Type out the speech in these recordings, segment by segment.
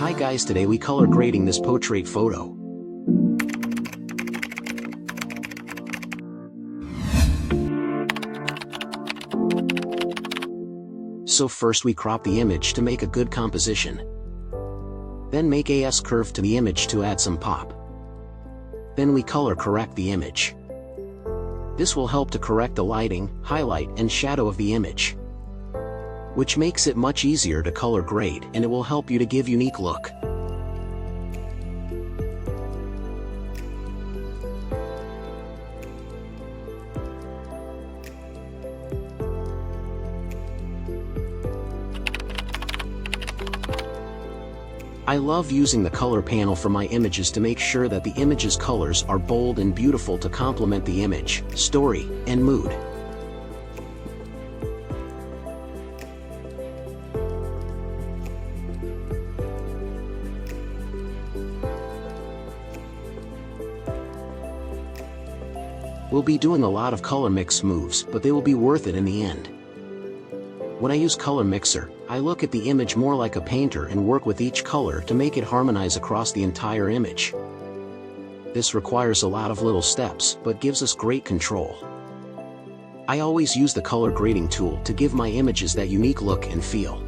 Hi guys, today we color grading this portrait photo. So first we crop the image to make a good composition. Then make a S-curve to the image to add some pop. Then we color correct the image. This will help to correct the lighting, highlight and shadow of the image, which makes it much easier to color grade, and it will help you to give unique look. I love using the color panel for my images to make sure that the image's colors are bold and beautiful to complement the image, story, and mood. We'll be doing a lot of color mix moves, but they will be worth it in the end. When I use color mixer, I look at the image more like a painter and work with each color to make it harmonize across the entire image. This requires a lot of little steps, but gives us great control. I always use the color grading tool to give my images that unique look and feel.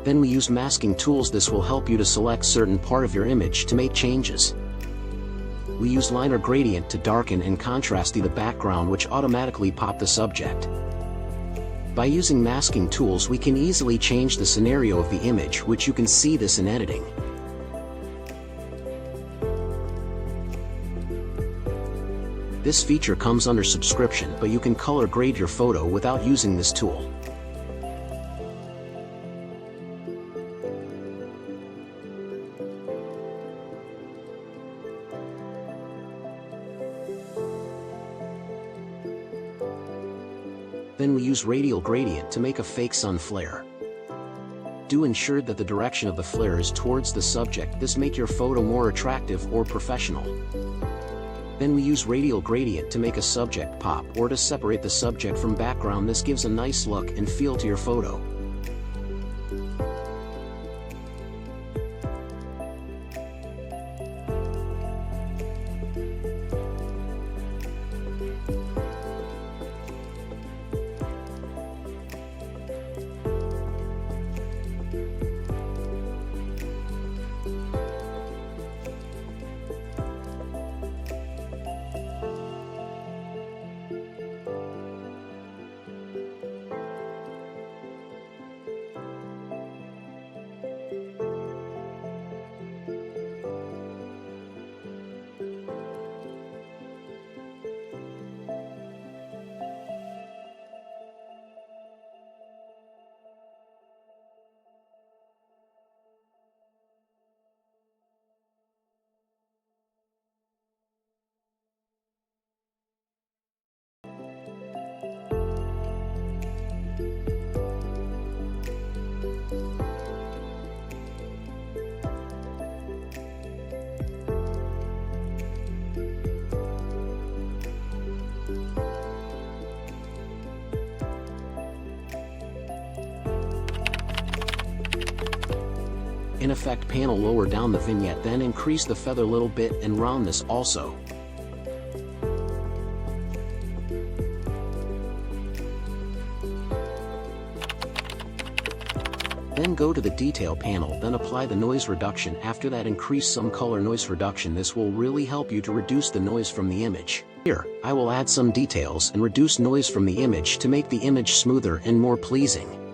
Then we use masking tools. This will help you to select certain part of your image to make changes. We use liner gradient to darken and contrast the background, which automatically pop the subject. By using masking tools, we can easily change the scenario of the image, which you can see this in editing. This feature comes under subscription, but you can color grade your photo without using this tool. Then we use radial gradient to make a fake sun flare. Do ensure that the direction of the flare is towards the subject. This make your photo more attractive or professional. Then we use radial gradient to make a subject pop or to separate the subject from background. This gives a nice look and feel to your photo. In Effect panel, lower down the vignette, then increase the feather a little bit and roundness also. Then go to the detail panel, then apply the noise reduction. After that, increase some color noise reduction. This will really help you to reduce the noise from the image. Here, I will add some details and reduce noise from the image to make the image smoother and more pleasing.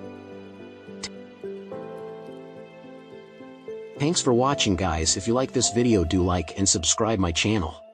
Thanks for watching, guys. If you like this video, do like and subscribe my channel.